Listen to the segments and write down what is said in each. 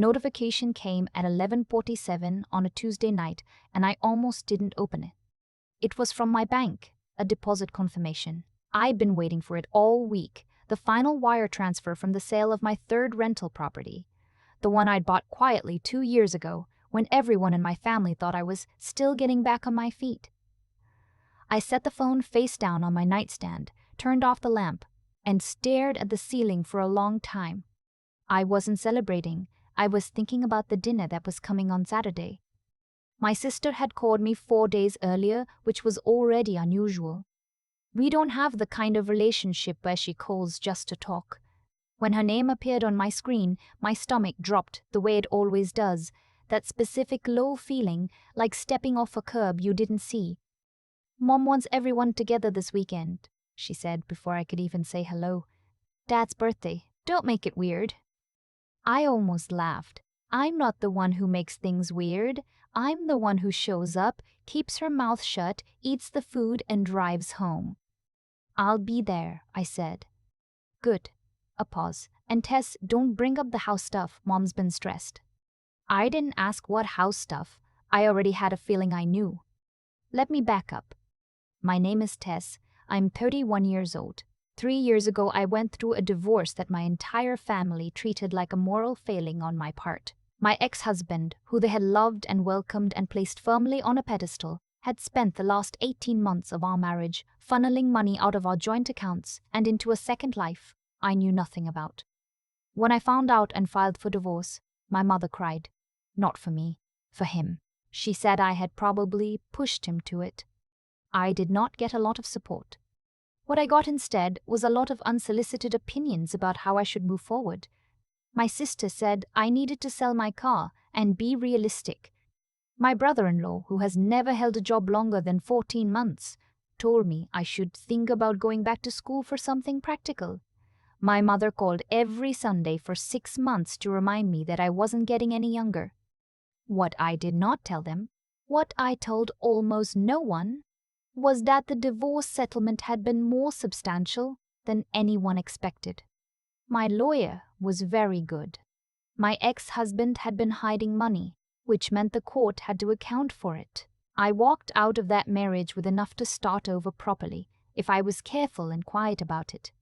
Notification came at 11:47 on a Tuesday night, and I almost didn't open it. It was from my bank, a deposit confirmation. I'd been waiting for it all week, the final wire transfer from the sale of my third rental property, the one I'd bought quietly 2 years ago when everyone in my family thought I was still getting back on my feet. I set the phone face down on my nightstand, turned off the lamp, and stared at the ceiling for a long time. I wasn't celebrating. I was thinking about the dinner that was coming on Saturday. My sister had called me 4 days earlier, which was already unusual. We don't have the kind of relationship where she calls just to talk. When her name appeared on my screen, my stomach dropped the way it always does, that specific low feeling like stepping off a curb you didn't see. "Mom wants everyone together this weekend," she said before I could even say hello. "Dad's birthday. Don't make it weird." I almost laughed. I'm not the one who makes things weird. I'm the one who shows up, keeps her mouth shut, eats the food, and drives home. "I'll be there," I said. "Good." A pause. "And Tess, don't bring up the house stuff. Mom's been stressed." I didn't ask what house stuff. I already had a feeling I knew. Let me back up. My name is Tess. I'm 31 years old. 3 years ago, I went through a divorce that my entire family treated like a moral failing on my part. My ex-husband, who they had loved and welcomed and placed firmly on a pedestal, had spent the last 18 months of our marriage funneling money out of our joint accounts and into a second life I knew nothing about. When I found out and filed for divorce, my mother cried. Not for me, for him. She said I had probably pushed him to it. I did not get a lot of support. What I got instead was a lot of unsolicited opinions about how I should move forward. My sister said I needed to sell my car and be realistic. My brother-in-law, who has never held a job longer than 14 months, told me I should think about going back to school for something practical. My mother called every Sunday for 6 months to remind me that I wasn't getting any younger. What I did not tell them, what I told almost no one, was that the divorce settlement had been more substantial than anyone expected. My lawyer was very good. My ex-husband had been hiding money, which meant the court had to account for it. I walked out of that marriage with enough to start over properly, if I was careful and quiet about it.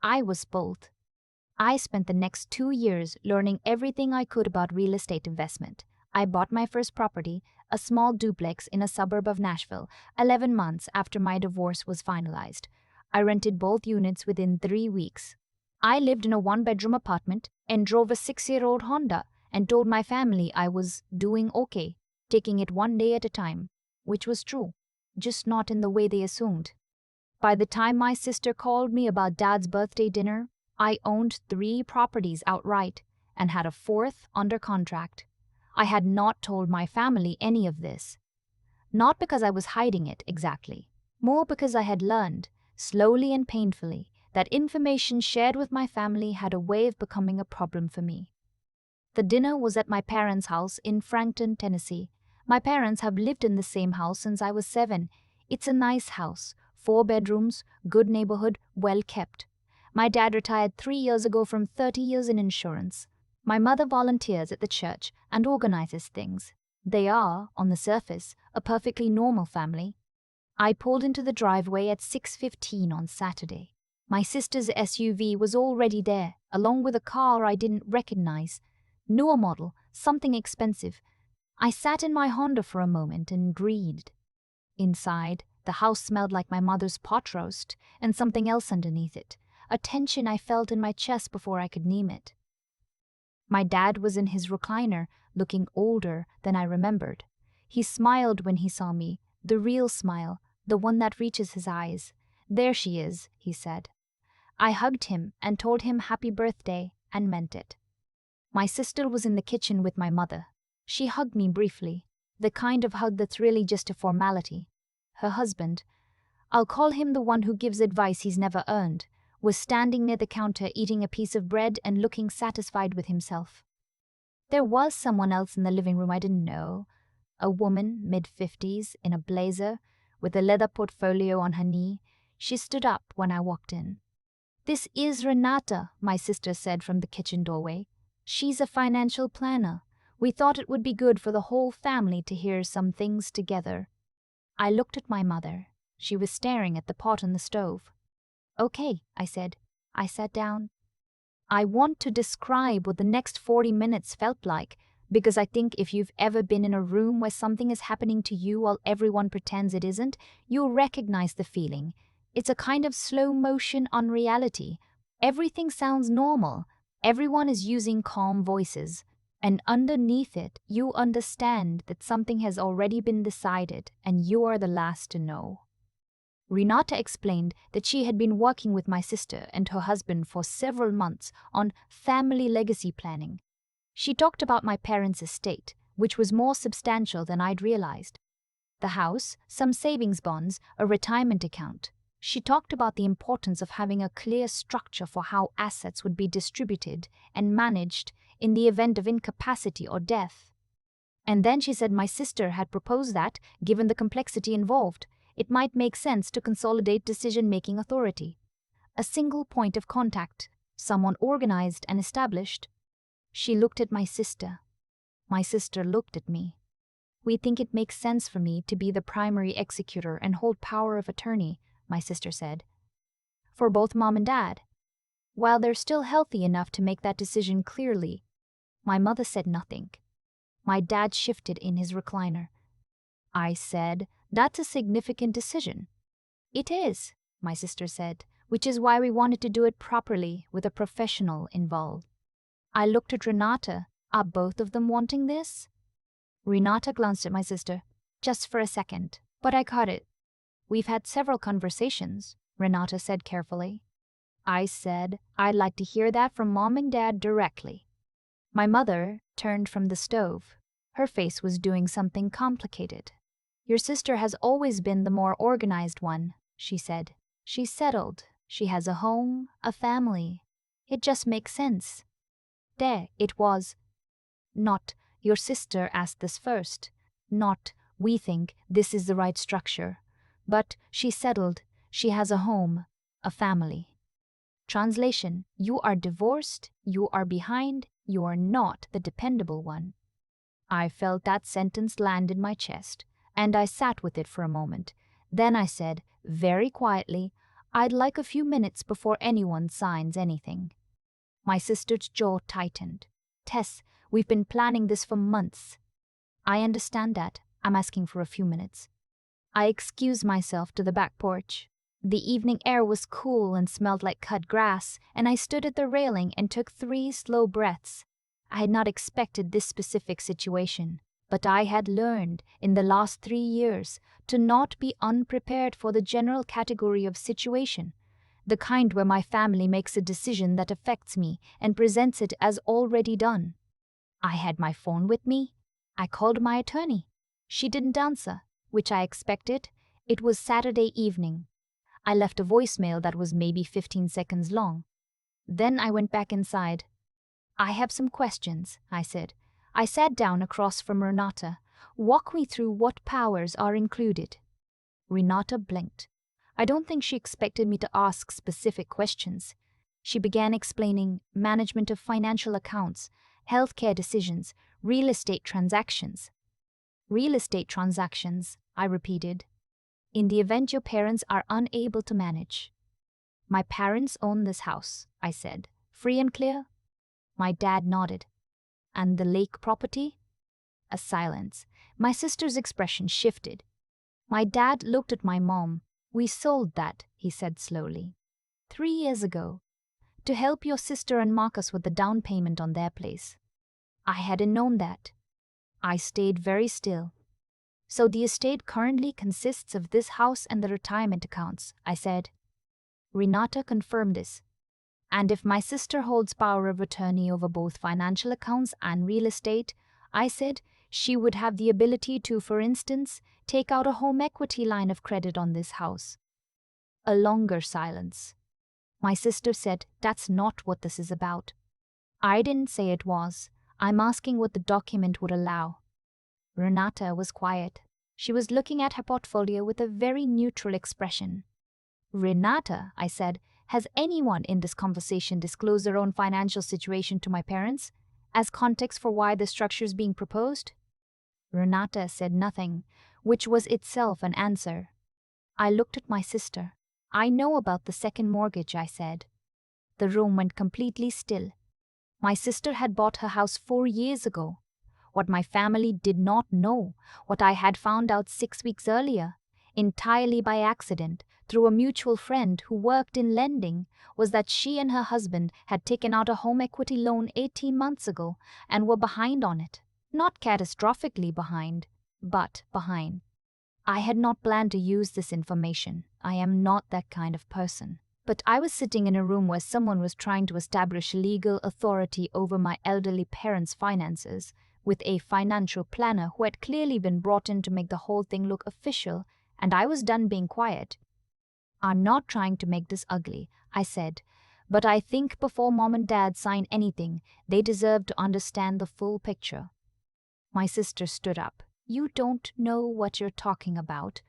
I was bold. I spent the next 2 years learning everything I could about real estate investment. I bought my first property, a small duplex in a suburb of Nashville, 11 months after my divorce was finalized. I rented both units within 3 weeks. I lived in a 1-bedroom apartment and drove a 6-year-old Honda and told my family I was doing okay, taking it one day at a time, which was true, just not in the way they assumed. By the time my sister called me about Dad's birthday dinner, I owned 3 properties outright and had a 4th under contract. I had not told my family any of this. Not because I was hiding it exactly, more because I had learned, slowly and painfully, that information shared with my family had a way of becoming a problem for me. The dinner was at my parents' house in Frankton, Tennessee. My parents have lived in the same house since I was 7. It's a nice house, 4 bedrooms, good neighborhood, well kept. My dad retired 3 years ago from 30 years in insurance. My mother volunteers at the church and organizes things. They are, on the surface, a perfectly normal family. I pulled into the driveway at 6:15 on Saturday. My sister's SUV was already there, along with a car I didn't recognize. Newer model, something expensive. I sat in my Honda for a moment and breathed. Inside, the house smelled like my mother's pot roast and something else underneath it, a tension I felt in my chest before I could name it. My dad was in his recliner, looking older than I remembered. He smiled when he saw me, the real smile, the one that reaches his eyes. "There she is," he said. I hugged him and told him happy birthday and meant it. My sister was in the kitchen with my mother. She hugged me briefly, the kind of hug that's really just a formality. Her husband, I'll call him the one who gives advice he's never earned, was standing near the counter eating a piece of bread and looking satisfied with himself. There was someone else in the living room I didn't know, a woman, mid-50s, in a blazer, with a leather portfolio on her knee. She stood up when I walked in. "This is Renata," my sister said from the kitchen doorway. She's a financial planner. We thought it would be good for the whole family to hear some things together. I looked at my mother. She was staring at the pot on the stove. Okay, I said. I sat down. I want to describe what the next 40 minutes felt like, because I think if you've ever been in a room where something is happening to you while everyone pretends it isn't, you'll recognize the feeling. It's a kind of slow motion unreality. Everything sounds normal. Everyone is using calm voices. And underneath it, you understand that something has already been decided and you are the last to know. Renata explained that she had been working with my sister and her husband for several months on family legacy planning. She talked about my parents' estate, which was more substantial than I'd realized. The house, some savings bonds, a retirement account. She talked about the importance of having a clear structure for how assets would be distributed and managed in the event of incapacity or death. And then she said my sister had proposed that, given the complexity involved, it might make sense to consolidate decision-making authority. A single point of contact, someone organized and established. She looked at my sister. My sister looked at me. We think it makes sense for me to be the primary executor and hold power of attorney, my sister said. For both Mom and Dad. While they're still healthy enough to make that decision clearly. My mother said nothing. My dad shifted in his recliner. I said, that's a significant decision. It is, my sister said, which is why we wanted to do it properly with a professional involved. I looked at Renata. Are both of them wanting this? Renata glanced at my sister, just for a second, but I caught it. We've had several conversations, Renata said carefully. I said, I'd like to hear that from Mom and Dad directly. My mother turned from the stove. Her face was doing something complicated. Your sister has always been the more organized one, she said. She's settled. She has a home, a family. It just makes sense. There, it was. Not, your sister asked this first. Not, we think this is the right structure. But she's settled. She has a home, a family. Translation, you are divorced, you are behind, you are not the dependable one. I felt that sentence land in my chest, and I sat with it for a moment. Then I said, very quietly, I'd like a few minutes before anyone signs anything. My sister's jaw tightened. Tess, we've been planning this for months. I understand that. I'm asking for a few minutes. I excused myself to the back porch. The evening air was cool and smelled like cut grass, and I stood at the railing and took 3 slow breaths. I had not expected this specific situation, but I had learned in the last 3 years to not be unprepared for the general category of situation, the kind where my family makes a decision that affects me and presents it as already done. I had my phone with me. I called my attorney. She didn't answer, which I expected. It was Saturday evening. I left a voicemail that was maybe 15 seconds long. Then I went back inside. I have some questions, I said. I sat down across from Renata. Walk me through what powers are included. Renata blinked. I don't think she expected me to ask specific questions. She began explaining management of financial accounts, healthcare decisions, real estate transactions. Real estate transactions, I repeated. In the event your parents are unable to manage. My parents own this house, I said. Free and clear? My dad nodded. And the lake property? A silence. My sister's expression shifted. My dad looked at my mom. We sold that, he said slowly. 3 years ago. To help your sister and Marcus with the down payment on their place. I hadn't known that. I stayed very still. So the estate currently consists of this house and the retirement accounts, I said. Renata confirmed this. And if my sister holds power of attorney over both financial accounts and real estate, I said, she would have the ability to, for instance, take out a home equity line of credit on this house. A longer silence. My sister said, that's not what this is about. I didn't say it was. I'm asking what the document would allow. Renata was quiet. She was looking at her portfolio with a very neutral expression. Renata, I said, has anyone in this conversation disclosed their own financial situation to my parents? as context for why the structure is being proposed? Renata said nothing, which was itself an answer. I looked at my sister. I know about the second mortgage, I said. The room went completely still. My sister had bought her house 4 years ago. What my family did not know, what I had found out 6 weeks earlier, entirely by accident, through a mutual friend who worked in lending, was that she and her husband had taken out a home equity loan 18 months ago and were behind on it. Not catastrophically behind, but behind. I had not planned to use this information. I am not that kind of person. But I was sitting in a room where someone was trying to establish legal authority over my elderly parents' finances, with a financial planner who had clearly been brought in to make the whole thing look official, and I was done being quiet. I'm not trying to make this ugly, I said, but I think before Mom and Dad sign anything, they deserve to understand the full picture. My sister stood up. You don't know what you're talking about.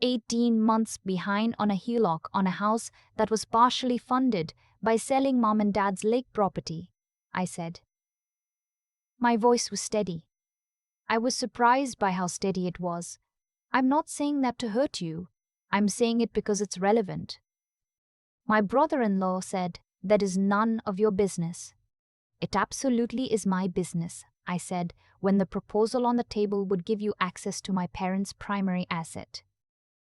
18 months behind on a HELOC on a house that was partially funded by selling Mom and Dad's lake property, I said. My voice was steady. I was surprised by how steady it was. I'm not saying that to hurt you. I'm saying it because it's relevant. My brother-in-law said, that is none of your business. It absolutely is my business, I said, when the proposal on the table would give you access to my parents' primary asset.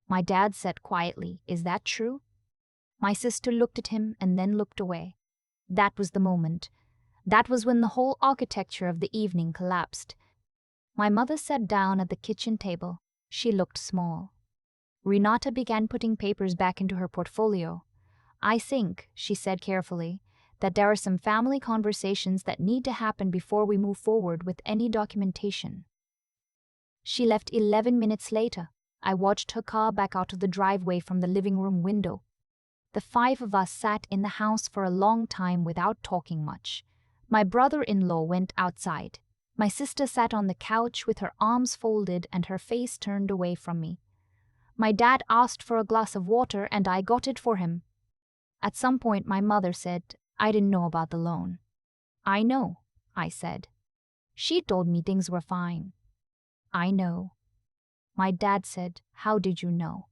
My dad said quietly, is that true? My sister looked at him and then looked away. That was the moment. That was when the whole architecture of the evening collapsed. My mother sat down at the kitchen table. She looked small. Renata began putting papers back into her portfolio. I think, she said carefully, that there are some family conversations that need to happen before we move forward with any documentation. She left 11 minutes later. I watched her car back out of the driveway from the living room window. The 5 of us sat in the house for a long time without talking much. My brother-in-law went outside. My sister sat on the couch with her arms folded and her face turned away from me. My dad asked for a glass of water and I got it for him. At some point my mother said, I didn't know about the loan. I know, I said. She told me things were fine. I know. My dad said, how did you know?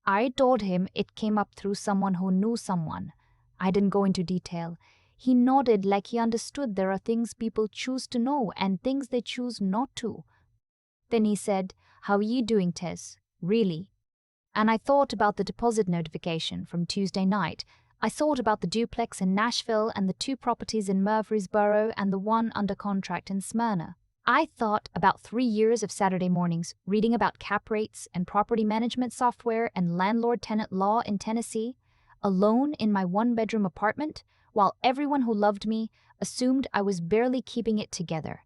I told him it came up through someone who knew someone. I didn't go into detail. He nodded like he understood there are things people choose to know and things they choose not to. Then he said, how are you doing, Tess? Really? And I thought about the deposit notification from Tuesday night. I thought about the duplex in Nashville and the 2 properties in Murfreesboro and the one under contract in Smyrna. I thought about 3 years of Saturday mornings reading about cap rates and property management software and landlord-tenant law in Tennessee, alone in my 1-bedroom apartment, while everyone who loved me assumed I was barely keeping it together.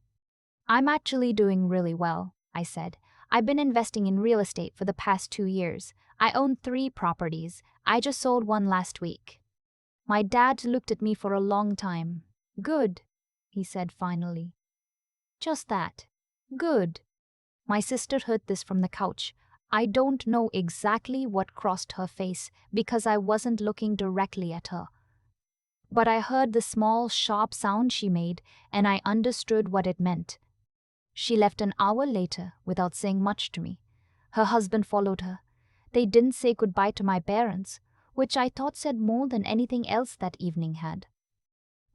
I'm actually doing really well, I said. I've been investing in real estate for the past 2 years. I own 3 properties. I just sold one last week. My dad looked at me for a long time. Good, he said finally. Just that. Good. My sister heard this from the couch. I don't know exactly what crossed her face because I wasn't looking directly at her. But I heard the small, sharp sound she made, and I understood what it meant. She left an hour later without saying much to me. Her husband followed her. They didn't say goodbye to my parents, which I thought said more than anything else that evening had.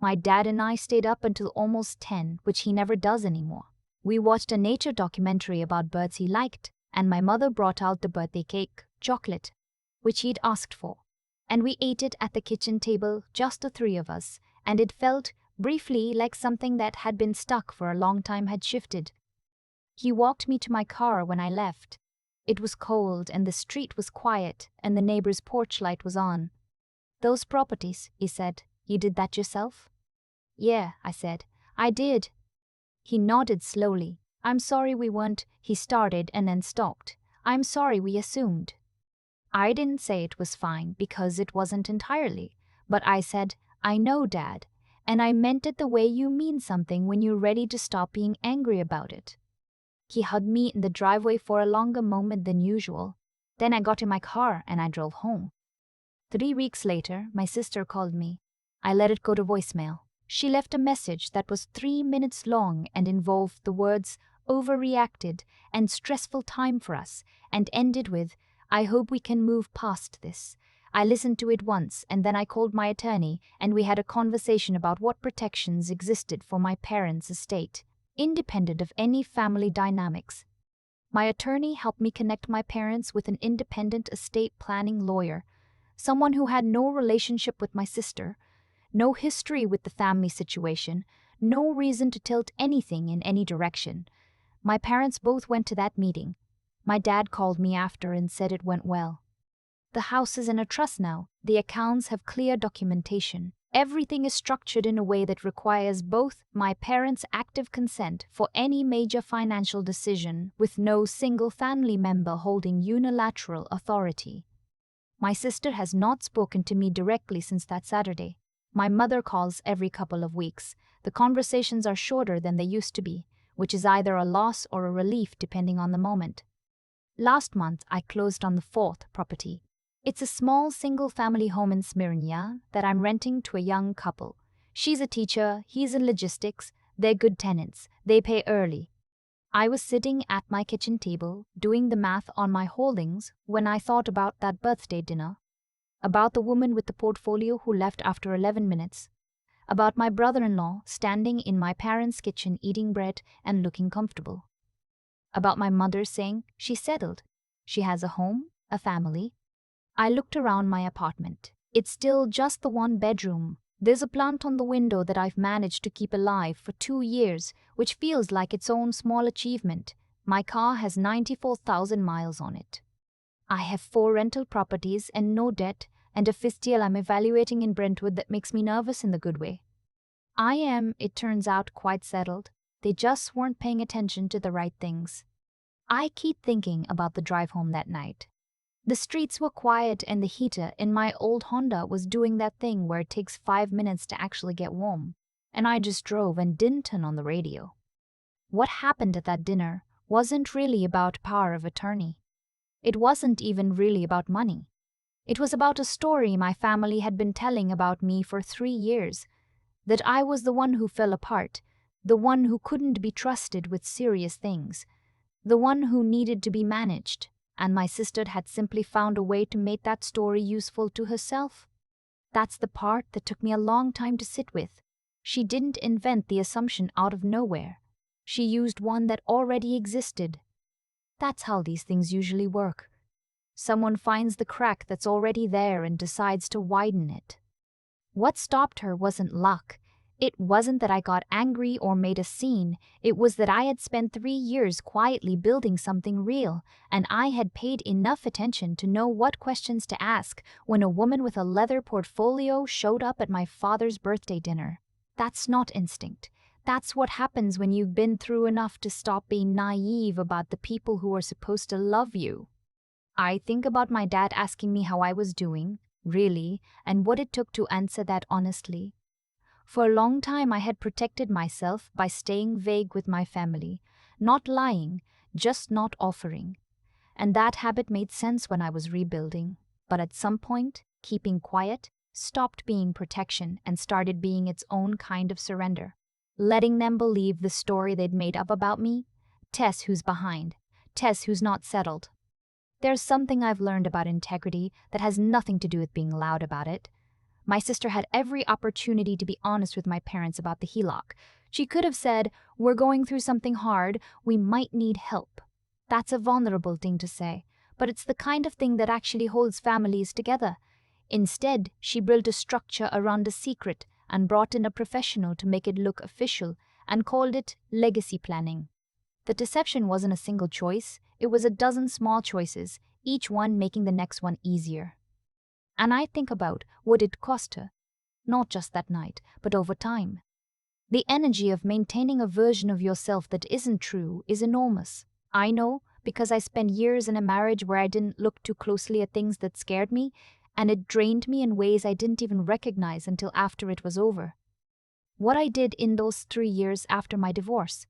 My dad and I stayed up until almost 10, which he never does anymore. We watched a nature documentary about birds he liked, and my mother brought out the birthday cake, chocolate, which he'd asked for. And we ate it at the kitchen table, just the 3 of us, and it felt, briefly, like something that had been stuck for a long time had shifted. He walked me to my car when I left. It was cold, and the street was quiet, and the neighbor's porch light was on. Those properties, he said, you did that yourself? Yeah, I said, I did. He nodded slowly. I'm sorry we weren't, he started and then stopped. I'm sorry we assumed. I didn't say it was fine because it wasn't entirely, but I said, I know, Dad, and I meant it the way you mean something when you're ready to stop being angry about it. He hugged me in the driveway for a longer moment than usual. Then I got in my car and I drove home. 3 weeks later, my sister called me. I let it go to voicemail. She left a message that was 3 minutes long and involved the words overreacted and stressful time for us, and ended with, I hope we can move past this. I listened to it once and then I called my attorney and we had a conversation about what protections existed for my parents' estate, independent of any family dynamics. My attorney helped me connect my parents with an independent estate planning lawyer, someone who had no relationship with my sister, no history with the family situation, no reason to tilt anything in any direction. My parents both went to that meeting. My dad called me after and said it went well. The house is in a trust now. The accounts have clear documentation. Everything is structured in a way that requires both my parents' active consent for any major financial decision, with no single family member holding unilateral authority. My sister has not spoken to me directly since that Saturday. My mother calls every couple of weeks. The conversations are shorter than they used to be, which is either a loss or a relief depending on the moment. Last month, I closed on the fourth property. It's a small single-family home in Smyrna that I'm renting to a young couple. She's a teacher, he's in logistics, they're good tenants, they pay early. I was sitting at my kitchen table, doing the math on my holdings, when I thought about that birthday dinner, about the woman with the portfolio who left after 11 minutes, about my brother-in-law standing in my parents' kitchen eating bread and looking comfortable, about my mother saying she's settled, she has a home, a family. I looked around my apartment. It's still just the one bedroom. There's a plant on the window that I've managed to keep alive for 2 years, which feels like its own small achievement. My car has 94,000 miles on it. I have 4 rental properties and no debt, and a fistule I'm evaluating in Brentwood that makes me nervous in the good way. I am, it turns out, quite settled. They just weren't paying attention to the right things. I keep thinking about the drive home that night. The streets were quiet and the heater in my old Honda was doing that thing where it takes 5 minutes to actually get warm, and I just drove and didn't turn on the radio. What happened at that dinner wasn't really about power of attorney. It wasn't even really about money. It was about a story my family had been telling about me for 3 years, that I was the one who fell apart, the one who couldn't be trusted with serious things, the one who needed to be managed, and my sister had simply found a way to make that story useful to herself. That's the part that took me a long time to sit with. She didn't invent the assumption out of nowhere. She used one that already existed. That's how these things usually work. Someone finds the crack that's already there and decides to widen it. What stopped her wasn't luck. It wasn't that I got angry or made a scene. It was that I had spent 3 years quietly building something real, and I had paid enough attention to know what questions to ask when a woman with a leather portfolio showed up at my father's birthday dinner. That's not instinct. That's what happens when you've been through enough to stop being naive about the people who are supposed to love you. I think about my dad asking me how I was doing, really, and what it took to answer that honestly. For a long time I had protected myself by staying vague with my family, not lying, just not offering. And that habit made sense when I was rebuilding. But at some point, keeping quiet stopped being protection and started being its own kind of surrender. Letting them believe the story they'd made up about me. Tess who's behind. Tess who's not settled. There's something I've learned about integrity that has nothing to do with being loud about it. My sister had every opportunity to be honest with my parents about the HELOC. She could have said, we're going through something hard, we might need help. That's a vulnerable thing to say, but it's the kind of thing that actually holds families together. Instead, she built a structure around a secret and brought in a professional to make it look official and called it legacy planning. The deception wasn't a single choice, it was a dozen small choices, each one making the next one easier. And I think about what it cost her, not just that night, but over time. The energy of maintaining a version of yourself that isn't true is enormous. I know because I spent years in a marriage where I didn't look too closely at things that scared me, and it drained me in ways I didn't even recognize until after it was over. What I did in those 3 years after my divorce,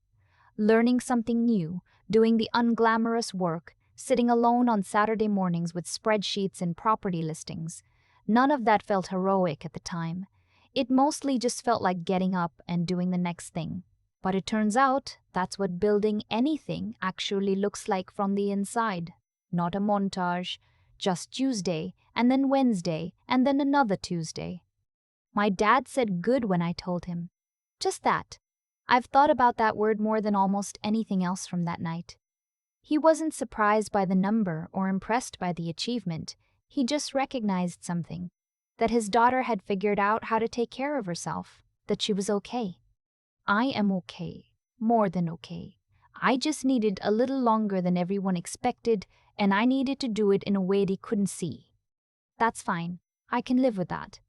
learning something new, doing the unglamorous work, sitting alone on Saturday mornings with spreadsheets and property listings. None of that felt heroic at the time. It mostly just felt like getting up and doing the next thing. But it turns out that's what building anything actually looks like from the inside. Not a montage, just Tuesday, and then Wednesday, and then another Tuesday. My dad said good when I told him. Just that. I've thought about that word more than almost anything else from that night. He wasn't surprised by the number or impressed by the achievement. He just recognized something. That his daughter had figured out how to take care of herself. That she was okay. I am okay. More than okay. I just needed a little longer than everyone expected, and I needed to do it in a way they couldn't see. That's fine. I can live with that.